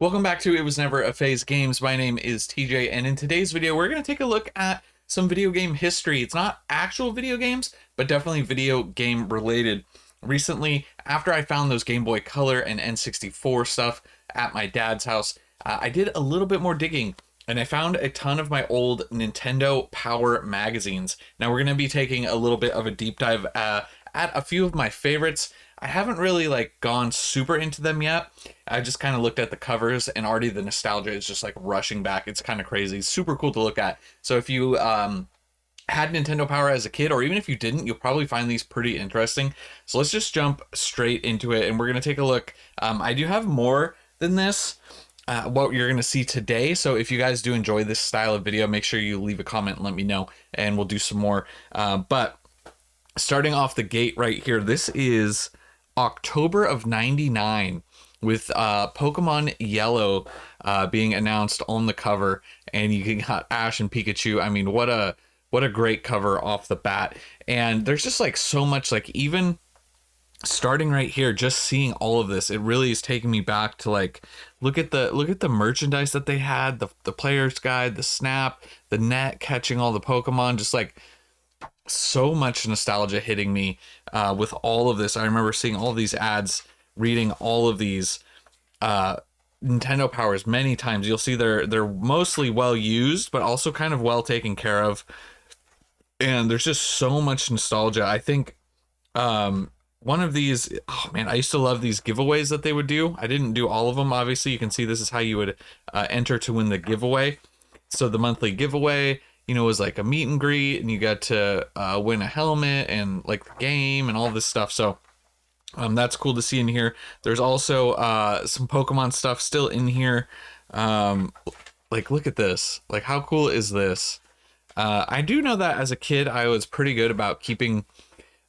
Welcome back to It Was Never a Phase Games. My name is TJ, and in today's video, we're going to take a look at some video game history. It's not actual video games, but definitely video game related. Recently, after I found those Game Boy Color and N64 stuff at my dad's house, I did a little bit more digging, and I found a ton of my old Nintendo Power magazines. Now, we're going to be taking a little bit of a deep dive at a few of my favorites. I haven't really gone super into them yet. I just kind of looked at the covers and already the nostalgia is just rushing back. It's kind of crazy. It's super cool to look at. So if you had Nintendo Power as a kid, or even if you didn't, you'll probably find these pretty interesting. So let's just jump straight into it, and we're going to take a look. I do have more than this, what you're going to see today. So if you guys do enjoy this style of video, make sure you leave a comment and let me know, and we'll do some more. But starting off the gate right here, this is October of '99 with Pokemon Yellow being announced on the cover, and you got Ash and Pikachu. I mean, what a great cover off the bat. And there's just so much, even starting right here, just seeing all of this, it really is taking me back to look at the merchandise that they had, the player's guide, the snap, the net catching all the Pokemon, just so much nostalgia hitting me with all of this. I remember seeing all these ads, reading all of these Nintendo Powers many times. You'll see they're mostly well used, but also kind of well taken care of. And there's just so much nostalgia. I think one of these, oh man, I used to love these giveaways that they would do. I didn't do all of them. Obviously, you can see this is how you would enter to win the giveaway. So the monthly giveaway, was a meet and greet, and you got to win a helmet and the game and all this stuff. So that's cool to see in here. There's also some Pokemon stuff still in here. Look at this. How cool is this? I do know that as a kid, I was pretty good about keeping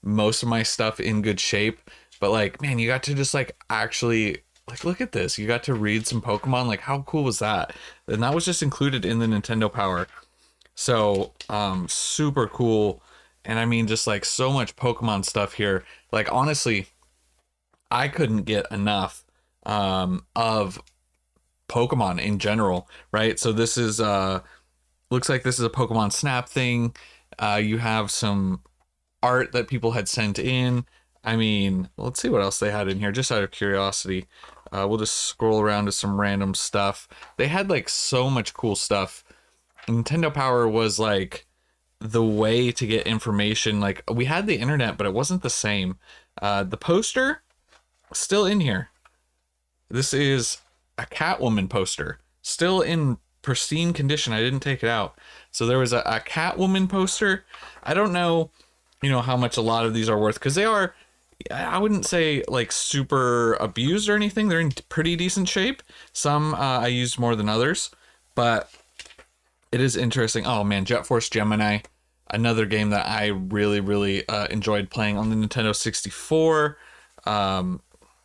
most of my stuff in good shape. But man, you got to just actually look at this. You got to read some Pokemon. How cool was that? And that was just included in the Nintendo Power. So, super cool. And I mean, just so much Pokemon stuff here. Honestly, I couldn't get enough of Pokemon in general, right? So this is, looks like this is a Pokemon Snap thing. You have some art that people had sent in. I mean, let's see what else they had in here, just out of curiosity. We'll just scroll around to some random stuff. They had so much cool stuff. Nintendo Power was the way to get information. We had the internet, but it wasn't the same. The poster still in here. This is a Catwoman poster, still in pristine condition. I didn't take it out. So there was a Catwoman poster. I don't know, how much a lot of these are worth, because they are, I wouldn't say super abused or anything. They're in pretty decent shape. Some I used more than others, but it is interesting. Oh man, Jet Force Gemini, another game that I really, really enjoyed playing on the Nintendo 64.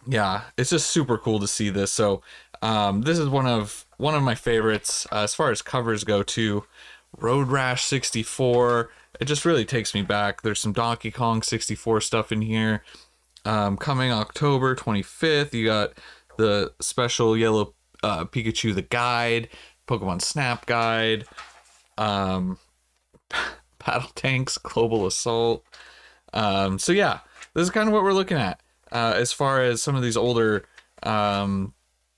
Yeah, it's just super cool to see this. So this is one of my favorites as far as covers go too. Road Rash 64. It just really takes me back. There's some Donkey Kong 64 stuff in here. Coming October 25th, you got the special Yellow Pikachu the Guide, Pokemon Snap Guide, Battle Tanks Global Assault. So yeah, this is kind of what we're looking at as far as some of these older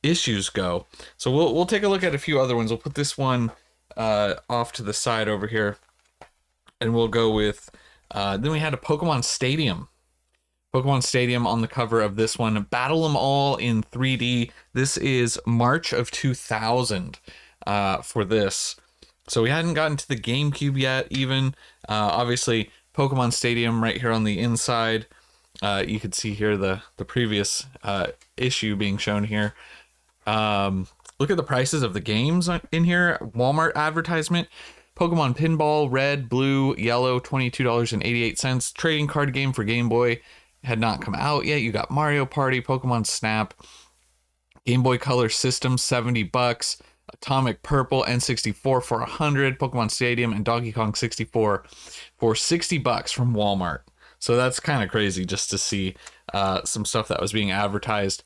issues go. So we'll take a look at a few other ones. We'll put this one off to the side over here, and we'll go with then we had a Pokemon Stadium. Pokemon Stadium on the cover of this one. Battle 'em all in 3D. This is March of 2000 for this. So we hadn't gotten to the GameCube yet even. Obviously, Pokemon Stadium right here on the inside. You could see here the previous issue being shown here. Look at the prices of the games in here. Walmart advertisement. Pokemon Pinball, red, blue, yellow, $22.88. Trading card game for Game Boy had not come out yet. You got Mario Party, Pokemon Snap, Game Boy Color System, $70. Atomic Purple, N64 for $100. Pokemon Stadium and Donkey Kong 64 for $60 from Walmart. So that's kind of crazy just to see some stuff that was being advertised.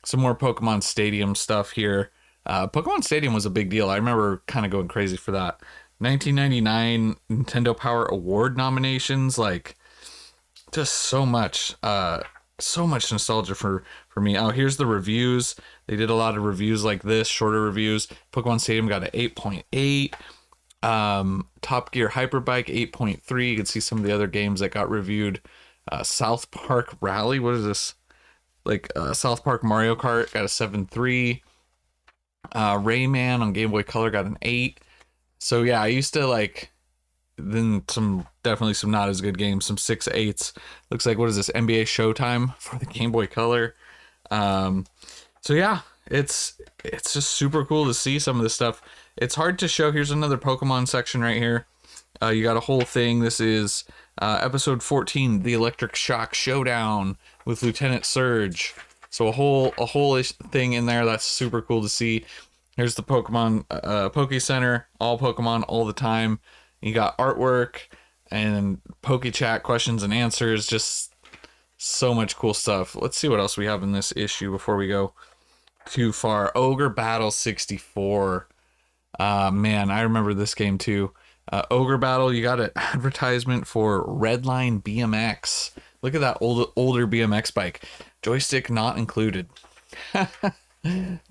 Some more Pokemon Stadium stuff here. Pokemon Stadium was a big deal. I remember kind of going crazy for that. 1999 Nintendo Power Award nominations, like just so much nostalgia for me. Oh, here's the reviews. They did a lot of reviews like this, shorter reviews. Pokemon Stadium got an 8.8. Top Gear Hyperbike 8.3. You can see some of the other games that got reviewed. South Park Rally, what is this? Like South Park Mario Kart got a 7.3. Rayman on Game Boy Color got an 8. So yeah, I used to like, then definitely some not as good games, some 6.8s. Looks like, what is this, NBA Showtime for the Game Boy Color. So yeah, it's just super cool to see some of this stuff. It's hard to show. Here's another Pokemon section right here. You got a whole thing. This is episode 14, the Electric Shock Showdown with Lieutenant Surge. So a whole thing in there. That's super cool to see. Here's the Pokemon Poke Center, all Pokemon all the time. You got artwork and Poke Chat questions and answers. Just so much cool stuff. Let's see what else we have in this issue before we go too far. Ogre Battle 64. Man, I remember this game too. Ogre Battle, you got an advertisement for Redline BMX. Look at that older BMX bike. Joystick not included.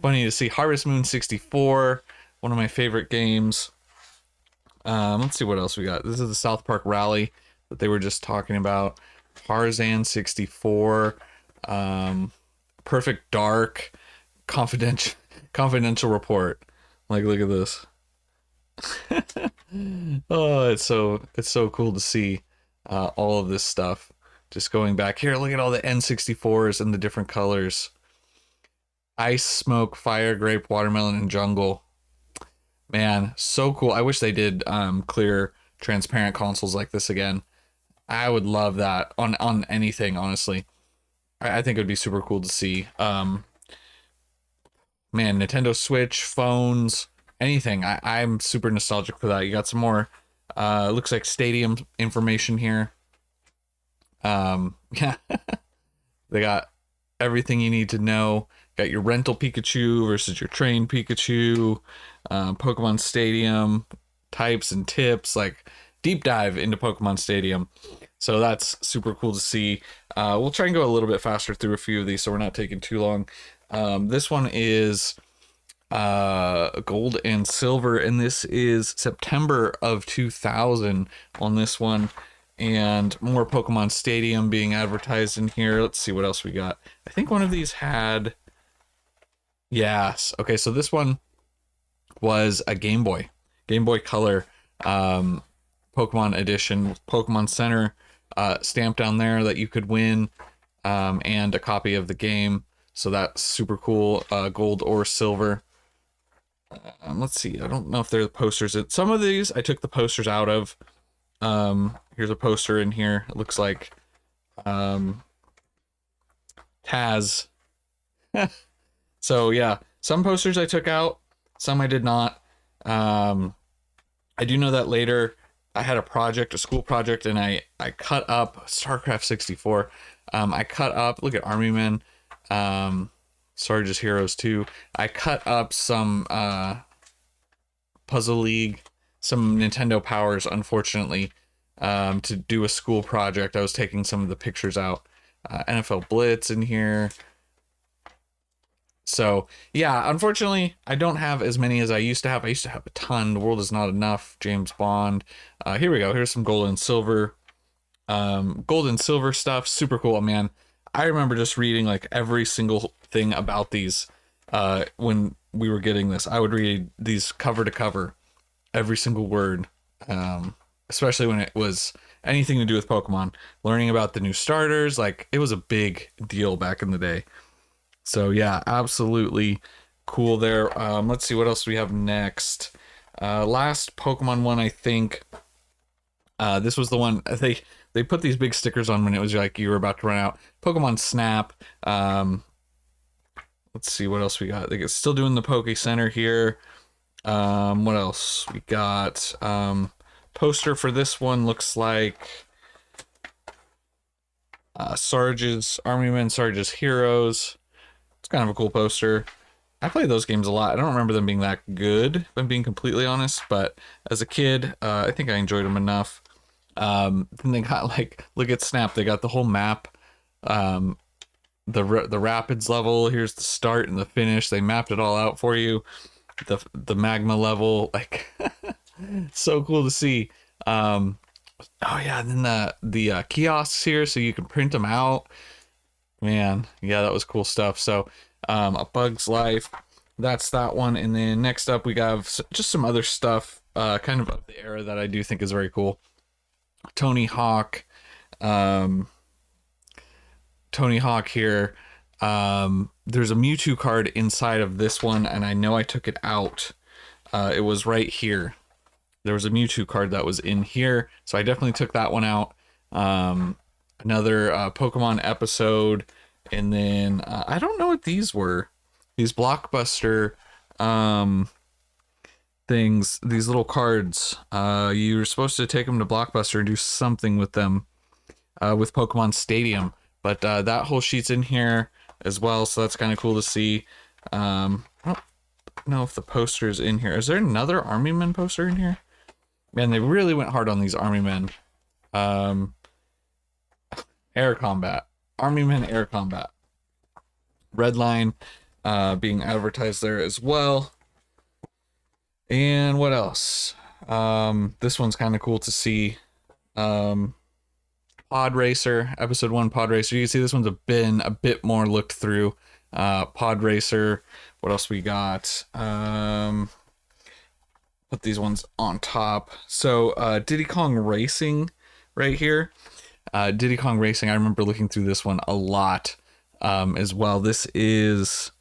Funny to see. Harvest Moon 64, one of my favorite games. Let's see what else we got. This is the South Park Rally that they were just talking about. Tarzan 64, Perfect Dark, confidential report. Like, look at this. Oh, it's so cool to see all of this stuff. Just going back here, look at all the N64s and the different colors. Ice, Smoke, Fire, Grape, Watermelon, and Jungle. Man, so cool. I wish they did clear, transparent consoles like this again. I would love that on anything, honestly. I think it would be super cool to see. Man, Nintendo Switch, phones, anything. I'm super nostalgic for that. You got some more, looks like stadium information here. Yeah, they got everything you need to know. Got your rental Pikachu versus your trained Pikachu, Pokemon Stadium types and tips, like deep dive into Pokemon Stadium. So that's super cool to see. We'll try and go a little bit faster through a few of these so we're not taking too long. This one is gold and silver, and this is September of 2000 on this one. And more Pokemon Stadium being advertised in here. Let's see what else we got. I think one of these had... Yes. Okay, so this one was a Game Boy Color Pokemon edition with Pokemon Center stamped down there that you could win, and a copy of the game. So that's super cool. Gold or silver. Let's see. I don't know if they're the posters. Some of these I took the posters out of. Here's a poster in here. It looks like Taz. So yeah, some posters I took out, some I did not. I do know that later I had a school project, and I cut up StarCraft 64. I cut up, look at Army Men, Sarge's Heroes 2. I cut up some Puzzle League, some Nintendo Powers, unfortunately, to do a school project. I was taking some of the pictures out. NFL Blitz in here. So yeah, unfortunately, I don't have as many as I used to have. I used to have a ton. The World Is Not Enough, James Bond. Here we go. Here's some gold and silver. Gold and silver stuff, super cool, man. I remember just reading like every single thing about these when we were getting this. I would read these cover to cover, every single word, especially when it was anything to do with Pokemon. Learning about the new starters, like it was a big deal back in the day. So yeah, absolutely cool there. Let's see what else we have next. Last Pokemon one, I think. This was the one they put these big stickers on when it was like you were about to run out. Pokemon Snap. Let's see what else we got. They're still doing the Poke Center here. What else we got? Poster for this one looks like Sarge's Army Men, Sarge's Heroes. It's kind of a cool poster. I played those games a lot. I don't remember them being that good, if I'm being completely honest, but as a kid, I think I enjoyed them enough. Then they got like, look at Snap, they got the whole map, um, the rapids level. Here's the start and the finish. They mapped it all out for you. The magma level, like so cool to see. Oh yeah, and then the kiosks here, so you can print them out. Man, yeah, that was cool stuff. So, A Bug's Life, that's that one. And then next up, we got just some other stuff, kind of the era that I do think is very cool. Tony Hawk, um, Tony Hawk here. There's a Mewtwo card inside of this one, and I know I took it out. It was right here. There was a Mewtwo card that was in here, so I definitely took that one out. Another Pokemon episode, and then I don't know what these were. These Blockbuster things, these little cards. You were supposed to take them to Blockbuster and do something with them with Pokemon Stadium, but that whole sheet's in here as well, so that's kind of cool to see. I don't know if the poster's in here. Is there another Army Men poster in here? Man, they really went hard on these Army Men. Air Combat. Army Men Air Combat. Redline being advertised there as well. And what else? This one's kind of cool to see. Pod Racer, episode 1 Pod Racer. You can see this one's been a bit more looked through. Pod Racer. What else we got? Put these ones on top. So Diddy Kong Racing right here. Diddy Kong Racing, I remember looking through this one a lot as well. This is,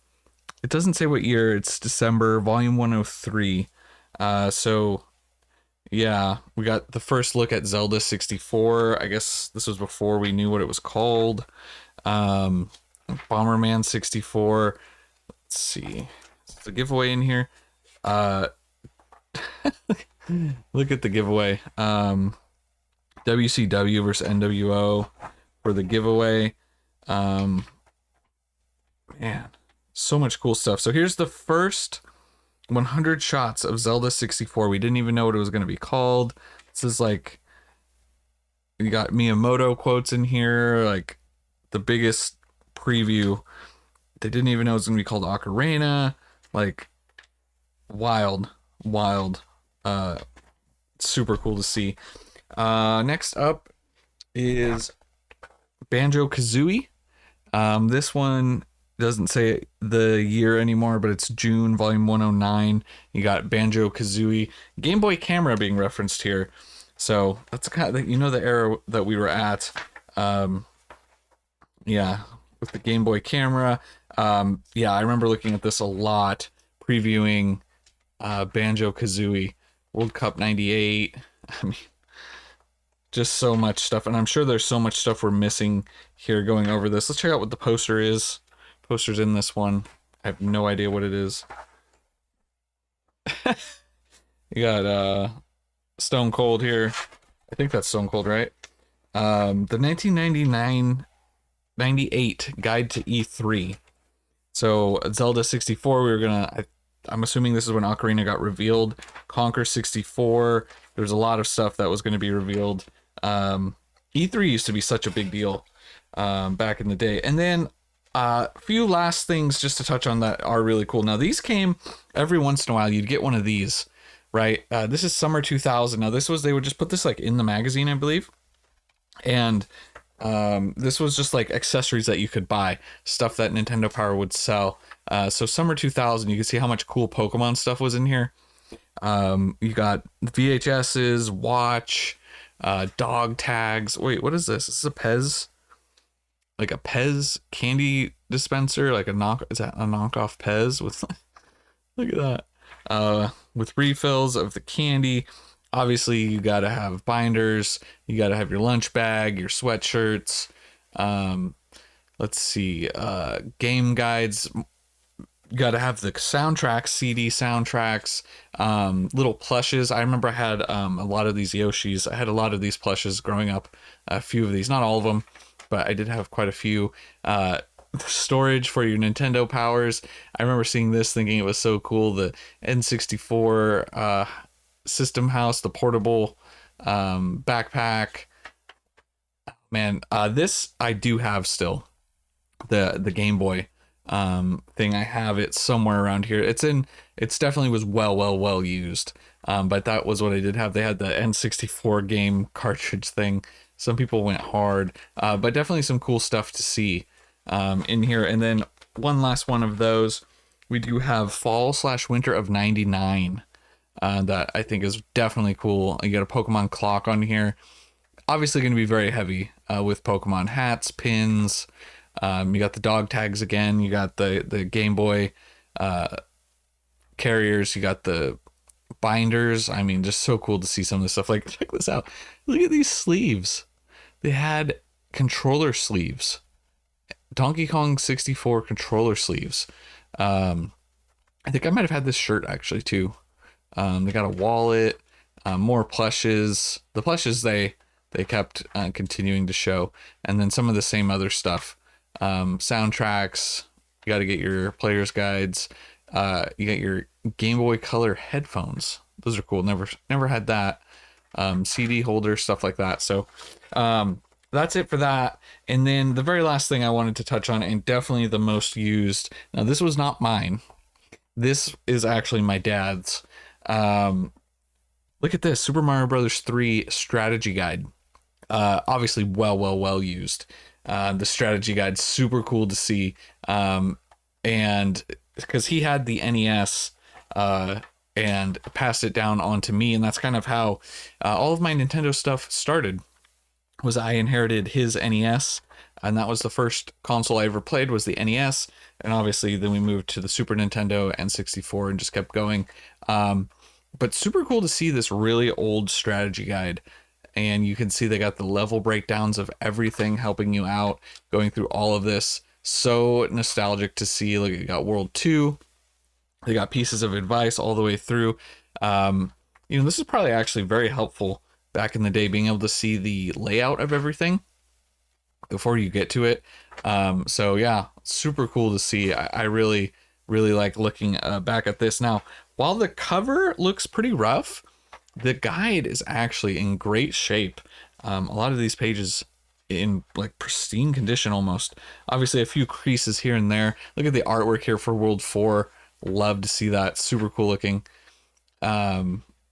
it doesn't say what year, it's December, volume 103. So yeah, we got the first look at Zelda 64. I guess this was before we knew what it was called. Bomberman 64. Let's see. Is the giveaway in here? Look at the giveaway. WCW versus NWO for the giveaway. Man, so much cool stuff. So here's the first 100 shots of Zelda 64. We didn't even know what it was going to be called. This is like, you got Miyamoto quotes in here, like the biggest preview. They didn't even know it was going to be called Ocarina. Like, wild. Super cool to see. Next up is Banjo-Kazooie. This one doesn't say the year anymore, but it's June, volume 109. You got Banjo-Kazooie. Game Boy Camera being referenced here. So that's kind of, you know, the era that we were at. Yeah, with the Game Boy Camera. Yeah, I remember looking at this a lot, previewing Banjo-Kazooie. World Cup 98. I mean, just so much stuff, and I'm sure there's so much stuff we're missing here going over this. Let's check out what the poster is. Poster's in this one. I have no idea what it is. You got Stone Cold here. I think that's Stone Cold, right? The 1999-98 Guide to E3. So Zelda 64, we were gonna, I'm assuming this is when Ocarina got revealed. Conquer 64. There's a lot of stuff that was going to be revealed. E3 used to be such a big deal back in the day. And then a few last things just to touch on that are really cool. Now, these came every once in a while. You'd get one of these, right? This is summer 2000. Now, this was, they would just put this like in the magazine, I believe. And this was just like accessories that you could buy, stuff that Nintendo Power would sell. So summer 2000, you can see how much cool Pokemon stuff was in here. You got VHSs, watch, dog tags. Wait, what is this? This is a Pez, like a Pez candy dispenser, like a knock. Is that a knockoff Pez with? Look at that. With refills of the candy. Obviously, you gotta have binders. You gotta have your lunch bag, your sweatshirts. Let's see, game guides. You gotta have the soundtracks, CD soundtracks, little plushes. I remember I had a lot of these Yoshis. I had a lot of these plushes growing up. A few of these, not all of them, but I did have quite a few. storage for your Nintendo powers. I remember seeing this thinking it was so cool. The N64 system house, the portable backpack. Man, this I do have still. The Game Boy thing. I have it somewhere around here. It's definitely was well used. But that was what I did have. They had the N64 game cartridge thing. Some people went hard, but definitely some cool stuff to see in here. And then one last one of those, we do have Fall/Winter of '99. That I think is definitely cool. You got a Pokemon clock on here. Obviously going to be very heavy with Pokemon hats, pins. You got the dog tags again. You got the Game Boy carriers. You got the binders. I mean, just so cool to see some of this stuff. Like, check this out. Look at these sleeves. They had controller sleeves. Donkey Kong 64 controller sleeves. I think I might have had this shirt actually too. They got a wallet, more plushes. The plushes they kept continuing to show, and then some of the same other stuff. Soundtracks. You got to get your player's guides. You got your Game Boy Color headphones. Those are cool. Never had that. CD holder, stuff like that. So that's it for that. And then the very last thing I wanted to touch on, and definitely the most used. Now, this was not mine. This is actually my dad's. Look at this, Super Mario Brothers 3 strategy guide. Obviously well used. The strategy guide, super cool to see. And because he had the NES and passed it down onto me, and that's kind of how all of my Nintendo stuff started. Was I inherited his NES, and that was the first console I ever played was the NES, and obviously then we moved to the Super Nintendo and 64 and just kept going. But super cool to see this really old strategy guide. And you can see they got the level breakdowns of everything helping you out, going through all of this. So nostalgic to see. Look, you got World 2. They got pieces of advice all the way through. This is probably actually very helpful back in the day, being able to see the layout of everything before you get to it. So yeah, super cool to see. I really like looking back at this. Now, while the cover looks pretty rough, the guide is actually in great shape. A lot of these pages in like pristine condition almost. Obviously a few creases here and there. Look at the artwork here for World 4. Love to see that. Super cool looking.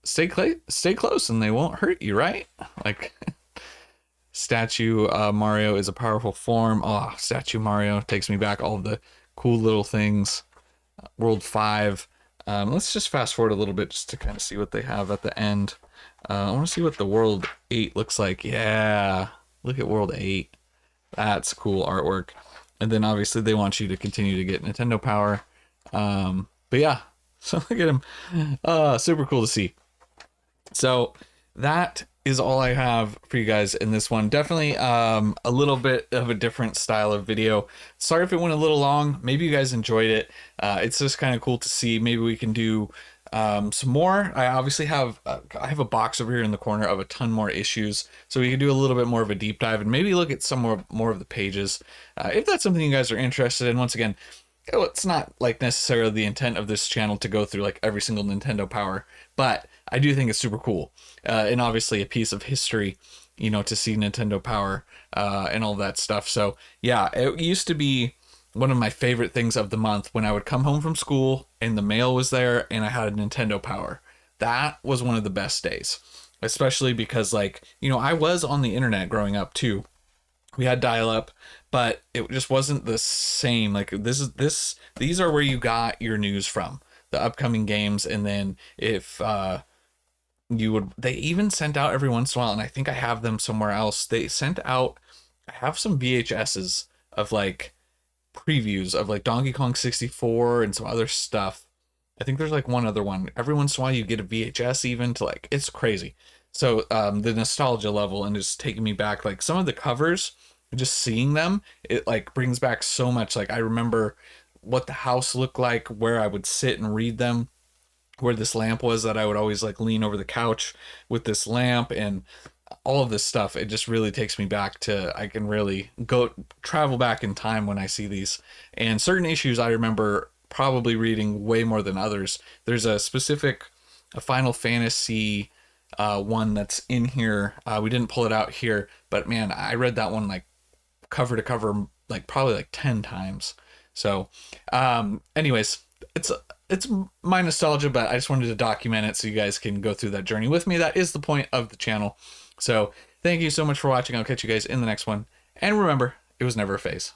Stay close and they won't hurt you, right? Like Statue Mario is a powerful form. Oh, Statue Mario takes me back. All of the cool little things. World 5. Let's just fast forward a little bit just to kind of see what they have at the end. I want to see what the World 8 looks like. Yeah, look at World 8. That's cool artwork. And then obviously they want you to continue to get Nintendo Power. But yeah, so look at him. Super cool to see. So that is all I have for you guys in this one. Definitely a little bit of a different style of video. Sorry if it went a little long. Maybe you guys enjoyed it. It's just kind of cool to see. Maybe we can do some more. I obviously have I have a box over here in the corner of a ton more issues, so we can do a little bit more of a deep dive and maybe look at some more of the pages if that's something you guys are interested in. Once again, it's not like necessarily the intent of this channel to go through like every single Nintendo Power, but I do think it's super cool, and obviously a piece of history, to see Nintendo Power and all that stuff. So yeah, it used to be one of my favorite things of the month when I would come home from school and the mail was there and I had a Nintendo Power. That was one of the best days, especially because I was on the internet growing up too. We had dial-up, but it just wasn't the same. Like these are where you got your news from, the upcoming games, and then if they even sent out every once in a while, and I think I have them somewhere else. They sent out, I have some VHSs of like previews of like Donkey Kong 64 and some other stuff. I think there's like one other one. Every once in a while you get a VHS even to like, it's crazy. So the nostalgia level and just taking me back, like some of the covers, just seeing them, it like brings back so much. Like I remember what the house looked like, where I would sit and read them, where this lamp was that I would always like lean over the couch with this lamp, and all of this stuff, it just really takes me back to, I can really go travel back in time when I see these. And certain issues I remember probably reading way more than others. There's a specific a Final Fantasy one that's in here. We didn't pull it out here, but man, I read that one like cover to cover, like probably like 10 times. So, anyways, it's my nostalgia, but I just wanted to document it so you guys can go through that journey with me. That is the point of the channel. So thank you so much for watching. I'll catch you guys in the next one. And remember, it was never a phase.